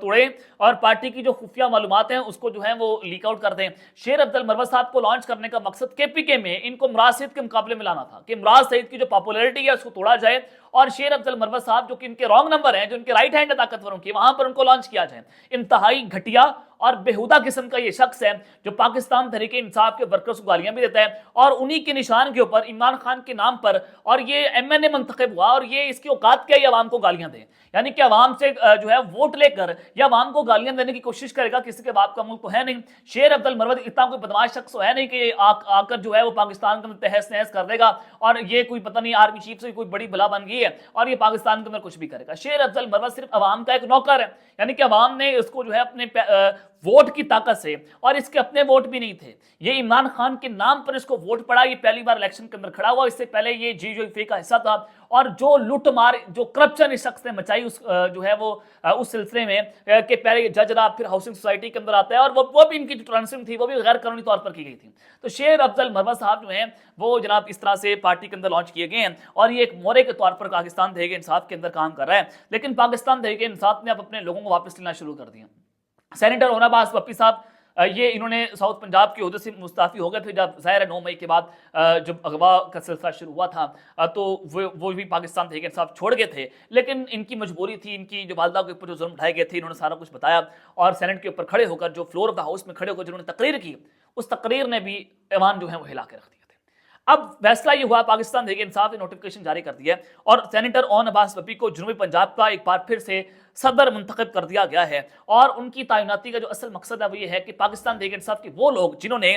توڑیں اور پارٹی کی جو خفیہ معلومات ہیں اس کو جو ہے وہ لیک آؤٹ کر دیں۔ شیر عبدال مروت صاحب کو لانچ کرنے کا مقصد کے پی کے میں ان کو مراد سعید کے مقابلے میں لانا تھا کہ مراد سعید کی جو پاپولیرٹی ہے اس کو توڑا جائے اور شیر عبدال مروت صاحب جو کہ ان کے رانگ نمبر ہیں، جو ان کے رائٹ ہینڈ طاقتوروں کی، وہاں پر ان کو لانچ کیا جائے۔ انتہائی گھٹیا اور بےہودہ قسم کا یہ شخص ہے جو پاکستان تحریک انصاف کے ورکرز کو گالیاں بھی دیتا ہے اور انہی کے نشان کے اوپر عمران خان کے نام پر، اور یہ ایم این اے منتخب ہوا اور یہ اس کی اوقات کیا ہے عوام کو گالیاں دے، یعنی کہ عوام سے جو ہے ووٹ لے کر یا عوام کو گالیاں دینے کی کوشش کرے گا۔ کسی کے باپ کا ملک تو ہے نہیں، شیر عبدال مروت اتنا کوئی بدماش شخص تو ہے نہیں کہ آ کر جو ہے وہ پاکستان کے اندر تہس نہس کر دے گا اور یہ کوئی پتہ نہیں آرمی چیف سے کوئی بڑی بلا بن گئی ہے اور یہ پاکستان کے اندر کچھ بھی کرے گا۔ شیر عبدال مروت صرف عوام کا ایک نوکر ہے، یعنی کہ عوام نے اس کو جو ہے اپنے ووٹ کی طاقت سے، اور اس کے اپنے ووٹ بھی نہیں تھے، یہ عمران خان کے نام پر اس کو ووٹ پڑا، یہ پہلی بار الیکشن کے اندر کھڑا ہوا، اس سے پہلے یہ جی جو کا حصہ تھا، اور جو لوٹ مار جو کرپشن اس شخص نے مچائی اس جو ہے وہ اس سلسلے میں کہ پہلے جج رہا پھر ہاؤسنگ سوسائٹی کے اندر آتا ہے، اور وہ بھی ان کی جو ٹرانسفر تھی وہ بھی غیر قانونی طور پر کی گئی تھی۔ تو شیر عبدال مروت صاحب جو ہیں وہ جناب اس طرح سے پارٹی کے اندر لانچ کیے گئے ہیں اور یہ ایک مورے کے طور پر پاکستان تحریک انصاف کے اندر کام کر رہا ہے، لیکن پاکستان تحریک انصاف نے اب اپنے لوگوں کو واپس لینا شروع کر دیا۔ سینیٹر ہونا باز پپی صاحب یہ انہوں نے ساؤتھ پنجاب کے عہدے سے مستعفی ہو گئے تھے جب ظاہر ہے 9 مئی کے بعد جب اغوا کا سلسلہ شروع ہوا تھا تو وہ بھی پاکستان تحریک انصاف چھوڑ گئے تھے، لیکن ان کی مجبوری تھی، ان کی جو والدہ کے اوپر جو ظلم اٹھائے گئے تھے انہوں نے سارا کچھ بتایا اور سینٹ کے اوپر کھڑے ہو کر جو فلور آف دا ہاؤس میں کھڑے ہو کر جنہوں نے تقریر کی، اس تقریر نے بھی ایوان جو ہے وہ ہلا کے رکھ دیا۔ اب فیصلہ یہ ہوا پاکستان تحریک انصاف نے نوٹیفکیشن جاری کر دیا ہے اور سینیٹر اون عباس پپی کو جنوبی پنجاب کا ایک بار پھر سے صدر منتخب کر دیا گیا ہے، اور ان کی تعیناتی کا جو اصل مقصد ہے وہ یہ ہے کہ پاکستان تحریک انصاف کے وہ لوگ جنہوں نے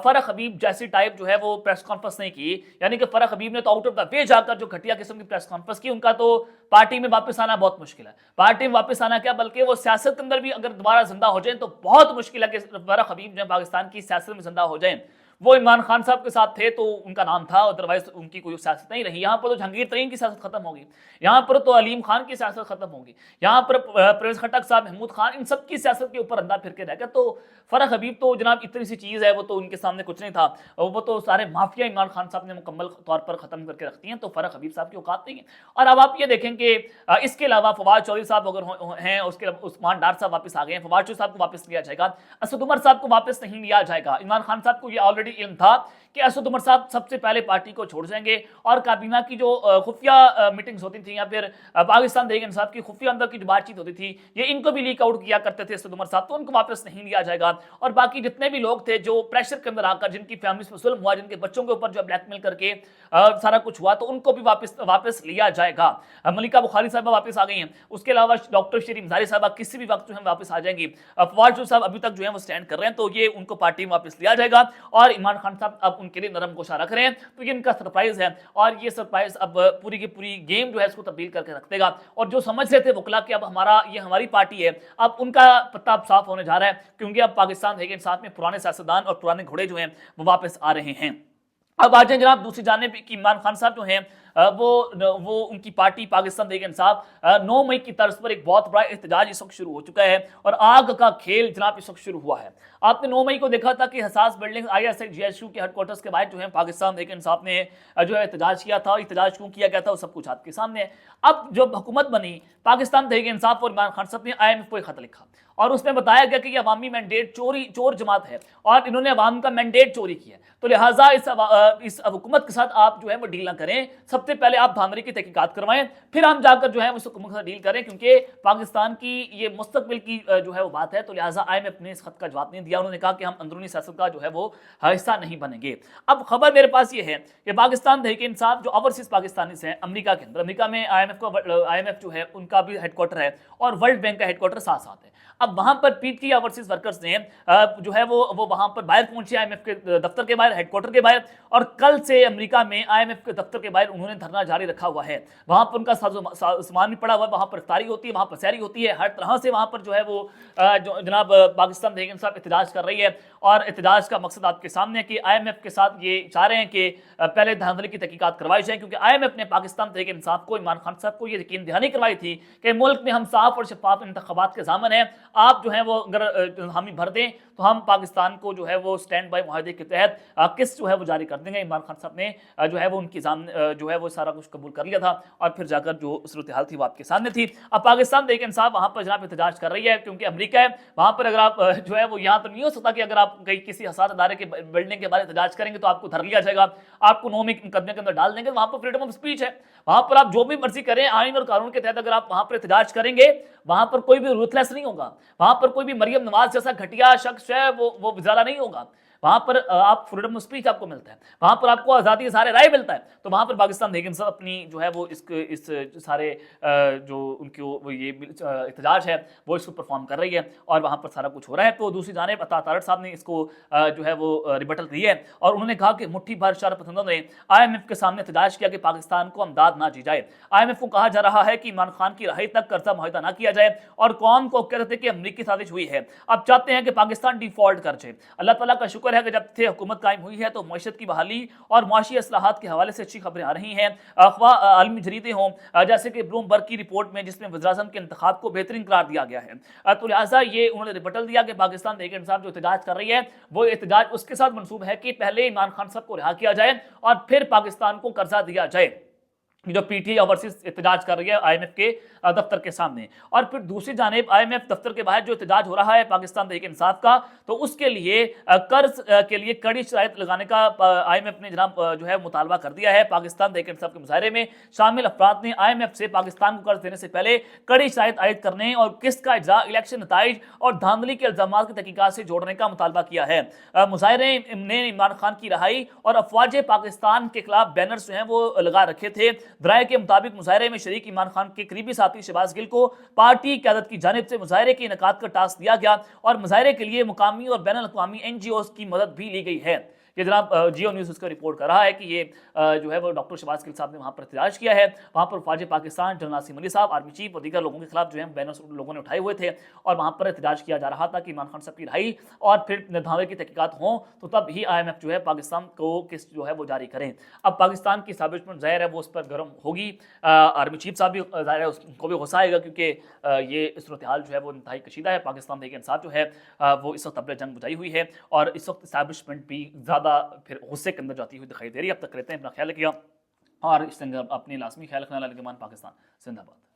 فرح حبیب جیسی ٹائپ جو ہے وہ پریس کانفرنس نہیں کی، یعنی کہ فرح حبیب نے تو آؤٹ آف دا وے جا کر جو گھٹیا قسم کی پریس کانفرنس کی، ان کا تو پارٹی میں واپس آنا بہت مشکل ہے۔ پارٹی میں واپس آنا کیا بلکہ وہ سیاست کے اندر بھی اگر دوبارہ زندہ ہو جائیں تو بہت مشکل ہے کہ فرح حبیب جو ہے پاکستان کی سیاست میں زندہ ہو جائیں۔ وہ عمران خان صاحب کے ساتھ تھے تو ان کا نام تھا، ادروائز ان کی کوئی سیاست نہیں رہی۔ یہاں پر تو جہانگیر ترین کی سیاست ختم ہوگی، یہاں پر تو علیم خان کی سیاست ختم ہوگی، یہاں پر پرویز خٹک صاحب، محمود خان، ان سب کی سیاست کے اوپر اندھا پھر کے رہ گیا۔ تو فرح حبیب تو جناب اتنی سی چیز ہے، وہ تو ان کے سامنے کچھ نہیں تھا، وہ تو سارے مافیا عمران خان صاحب نے مکمل طور پر ختم کر کے رکھتی ہیں، تو فرح حبیب صاحب کی اوقات نہیں ہے۔ اور اب آپ یہ دیکھیں کہ اس کے علاوہ فواد چودھری صاحب اگر ہیں، اس کے علاوہ عثمان ڈار صاحب واپس آ گئے ہیں، فواد چودھری صاحب کو واپس لیا جائے گا، اسد عمر صاحب کو واپس نہیں لیا جائے گا۔ عمران خان صاحب کو یہ آلریڈی علم تھا کہ اسد عمر صاحب سب سے پہلے پارٹی کو چھوڑ جائیں گے، اور کابینہ کی جو خفیہ میٹنگز ہوتی تھیں یا پھر پاکستان تحریک انصاف کی خفیہ اندر کی جو بات چیت ہوتی تھی، یہ ان کو بھی لیک آؤٹ کیا کرتے تھے اسد عمر صاحب، تو ان کو واپس نہیں لیا جائے گا۔ اور باقی جتنے بھی لوگ تھے جو پریشر کے اندر آ کر جن کی فیملیز پر ظلم ہوا، جن کے بچوں کے اوپر جو بلیک میل کر کے سارا کچھ ہوا، تو ان کو بھی واپس لیا جائے گا۔ ملکہ بخاری صاحبہ واپس آ گئی ہیں، اس کے علاوہ ڈاکٹر شیرین مزاری صاحبہ کسی بھی وقت جو ہے واپس آ جائیں گی۔ فواد چودھری صاحب ابھی تک جو ہے وہ سٹینڈ کر رہے ہیں، تو یہ ان کو پارٹی میں واپس لیا جائے گا، اور عمران خان صاحب اب ان کے لیے نرم گوشہ رکھ رہے ہیں، تو یہ ان کا سرپرائز ہے، اور یہ سرپرائز اب پوری کی پوری گیم جو ہے اس کو تبدیل کر کے رکھ دے گا۔ اور جو سمجھ رہے تھے وکلا کہ اب یہ ہماری پارٹی ہے، اب ان کا پتہ اب صاف ہونے جا رہا ہے، کیونکہ اب پاکستان تحریک انصاف میں پرانے سیاستدان اور پرانے گھوڑے جو ہیں وہ واپس آ رہے ہیں۔ اب آ جائیں جناب دوسری جانب کی عمران خان صاحب جو ہیں وہ ان کی پارٹی پاکستان تحریک انصاف 9 مئی کی طرز پر ایک بہت بڑا احتجاج اس وقت شروع ہو چکا ہے، اور آگ کا کھیل جناب اس وقت شروع ہوا ہے۔ آپ نے 9 مئی کو دیکھا تھا کہ حساس بلڈنگ ISIGSU کے ہیڈ کوارٹرز کے باہر جو ہے پاکستان تحریک انصاف نے جو ہے احتجاج کیا تھا، احتجاج کیوں کیا گیا تھا وہ سب کچھ آپ کے سامنے ہے۔ اب جب حکومت بنی، پاکستان تحریک انصاف اور عمران خان صاحب نے IMF کو ایک خط لکھا، اور اس میں بتایا گیا کہ یہ عوامی مینڈیٹ چور جماعت ہے اور انہوں نے عوام کا مینڈیٹ چوری کیا، تو لہٰذا اس حکومت کے ساتھ آپ جو ہے وہ ڈیل نہ کریں، سب سے پہلے آپ دھاندلی کی تحقیقات کروائیں، پھر ہم جا کر جو ہے اس حکومت سے ڈیل کریں، کیونکہ پاکستان کی یہ مستقبل کی جو ہے وہ بات ہے۔ تو لہٰذا IMF نے اس خط کا جواب نہیں دیا، انہوں نے کہا کہ ہم اندرونی سیاست کا جو ہے وہ حصہ نہیں بنیں گے۔ اب خبر میرے پاس یہ ہے کہ پاکستان تحریک انصاف جو اوورسیز پاکستانیز ہیں امریکہ کے اندر، امریکہ میں IMF جو ہے ان کا بھی ہیڈ کوارٹر ہے اور ورلڈ بینک کا ہیڈ کوارٹر ساتھ ساتھ ہے۔ اب وہاں پر PTI اوورسیز ورکرز نے جو ہے وہ وہاں پر باہر پہنچے IMF کے دفتر کے باہر، ہیڈ کوارٹر کے باہر، اور کل سے امریکہ میں IMF کے دفتر کے باہر انہوں نے دھرنا جاری رکھا ہوا ہے۔ وہاں پر ان کا سامان بھی پڑا ہوا ہے، وہاں پر افطاری ہوتی ہے، وہاں پر سحری ہوتی ہے، ہر طرح سے وہاں پر جو ہے وہ جناب پاکستان تحریک انصاف احتجاج کر رہی ہے، اور احتجاج کا مقصد آپ کے سامنے ہے کہ IMF کے ساتھ یہ چاہ رہے ہیں کہ پہلے دھاندلی کی تحقیقات کروائی جائیں، کیونکہ IMF نے پاکستان تحریک انصاف کو، عمران خان صاحب کو یہ یقین دہانی کروائی تھی کہ ملک میں ہم صاف اور شفاف انتخابات کے ضامن ہیں، آپ جو ہے وہ اگر حامی بھر دیں تو ہم پاکستان کو جو ہے وہ اسٹینڈ بائی معاہدے کے تحت قسط جو ہے وہ جاری کر دیں گے۔ عمران خان صاحب نے جو ہے وہ ان کی جو ہے وہ سارا کچھ قبول کر لیا تھا، اور پھر جا کر جو صورتحال تھی وہ آپ کے سامنے تھی۔ اب پاکستان تحریک انصاف وہاں پر جناب احتجاج کر رہی ہے، کیونکہ امریکہ ہے وہاں پر، اگر آپ جو ہے وہ یہاں تو نہیں ہو سکتا کہ اگر آپ کہیں کسی حساس ادارے کے بلڈنگ کے بارے میں احتجاج کریں گے تو آپ کو دھر لیا جائے گا، آپ کو نومی مقدمے کے اندر ڈال دیں گے۔ وہاں پر فریڈم آف اسپیچ ہے، وہاں پر آپ جو بھی مرضی کریں، آئین اور قانون کے تحت اگر آپ وہاں پر احتجاج کریں گے وہاں پر کوئی بھی روتھلیس نہیں ہوگا، وہاں پر کوئی بھی مریم نواز جیسا گھٹیا شخص ہے وہ زیادہ نہیں ہوگا، وہاں پر آپ فریڈم آف اسپیچ آپ کو ملتا ہے، وہاں پر آپ کو آزادی اظہار رائے ملتا ہے۔ تو وہاں پر پاکستان تحریک انصاف اپنی جو ہے وہ اس سارے جو ان کی یہ احتجاج ہے وہ اس کو پرفارم کر رہی ہے، اور وہاں پر سارا کچھ ہو رہا ہے۔ تو دوسری جانب عطا طارٹ صاحب نے اس کو جو ہے وہ ریبٹل دی ہے، اور انہوں نے کہا کہ مٹھی بھر شرح پسندوں نے آئی ایم ایف کے سامنے احتجاج کیا کہ پاکستان کو امداد نہ دی جائے۔ آئی ایم ایف کو کہا جا رہا ہے کہ عمران خان کی رہائی تک قرضہ معاہدہ نہ کیا جائے، اور قوم کو کہتے تھے کہ امریکی سازش ہوئی ہے، اب چاہتے ہیں کہ پاکستان ڈیفالٹ کر جائے۔ اللہ تعالیٰ کا شکر ہے کہ جب سے حکومت قائم ہوئی ہے تو معیشت کی بحالی اور معاشی اصلاحات کے حوالے سے اچھی خبریں آ رہی ہیں۔ خواہ عالمی جریدے ہوں جیسے کہ بلوم برگ کی رپورٹ میں، جس میں وزیراعظم کے انتخاب کو بہترین قرار دیا گیا ہے، تو لہٰذا یہ انہوں نے ریبٹل دیا کہ پاکستان تحریک انصاف جو احتجاج کر رہی ہے وہ احتجاج اس کے ساتھ منسوب ہے کہ پہلے عمران خان صاحب کو رہا کیا جائے اور پھر پاکستان کو قرضہ دیا جائے، جو پی ٹی آئی اوورسیز احتجاج کر رہی ہے آئی ایم ایف کے دفتر کے سامنے۔ اور پھر دوسری جانب آئی ایم ایف دفتر کے باہر جو احتجاج ہو رہا ہے پاکستان تحریک انصاف کا، تو اس کے لیے قرض کے لیے کڑی شرائط لگانے کا آئی ایم ایف نے جناب جو ہے مطالبہ کر دیا ہے۔ پاکستان تحریک انصاف کے مظاہرے میں شامل افراد نے آئی ایم ایف سے پاکستان کو قرض دینے سے پہلے کڑی شرائط عائد کرنے اور قسط کا اجراء الیکشن نتائج اور دھاندلی کے الزامات کی تحقیقات سے جوڑنے کا مطالبہ کیا ہے۔ مظاہرے نے عمران خان کی رہائی اور افواج پاکستان کے خلاف بینرز جو ہیں وہ لگا رکھے تھے۔ ذرائع کے مطابق مظاہرے میں شریک عمران خان کے قریبی ساتھی شہباز گل کو پارٹی قیادت کی جانب سے مظاہرے کے انعقاد کا ٹاسک دیا گیا، اور مظاہرے کے لیے مقامی اور بین الاقوامی این جی اوز کی مدد بھی لی گئی ہے۔ یہ جناب جیو نیوز اس کا رپورٹ کر رہا ہے کہ یہ جو ہے وہ ڈاکٹر شہباز گل صاحب نے وہاں پر احتجاج کیا ہے، وہاں پر فوج پاکستان جنرل ناصر علی صاحب، آرمی چیف اور دیگر لوگوں کے خلاف جو ہے بینرز لوگوں نے اٹھائے ہوئے تھے، اور وہاں پر احتجاج کیا جا رہا تھا کہ عمران خان صاحب کی رہائی اور پھر دھاندلی کی تحقیقات ہوں تو تب ہی آئی ایم ایف جو ہے پاکستان کو قسط جو ہے وہ جاری کریں۔ اب پاکستان کی اسٹیبلشمنٹ ظاہر ہے وہ اس پر گرم ہوگی، آرمی چیف صاحب بھی ظاہر ہے اس کو بھی غصہ آئے گا، کیونکہ یہ صورتحال جو ہے وہ انتہائی کشیدہ ہے۔ پاکستان تحریک انصاف جو ہے وہ اس وقت ابل جنگ بجائی ہوئی ہے، اور اس وقت اسٹیبلشمنٹ بھی زیادہ پھر غصے کے اندر جاتی ہوئی دکھائی دے رہی ہے۔ اب تک رہتے ہیں، اپنا خیال رکھیے، اور اس سے اپنی لازمی خیال رکھنا۔ پاکستان زندہ باد۔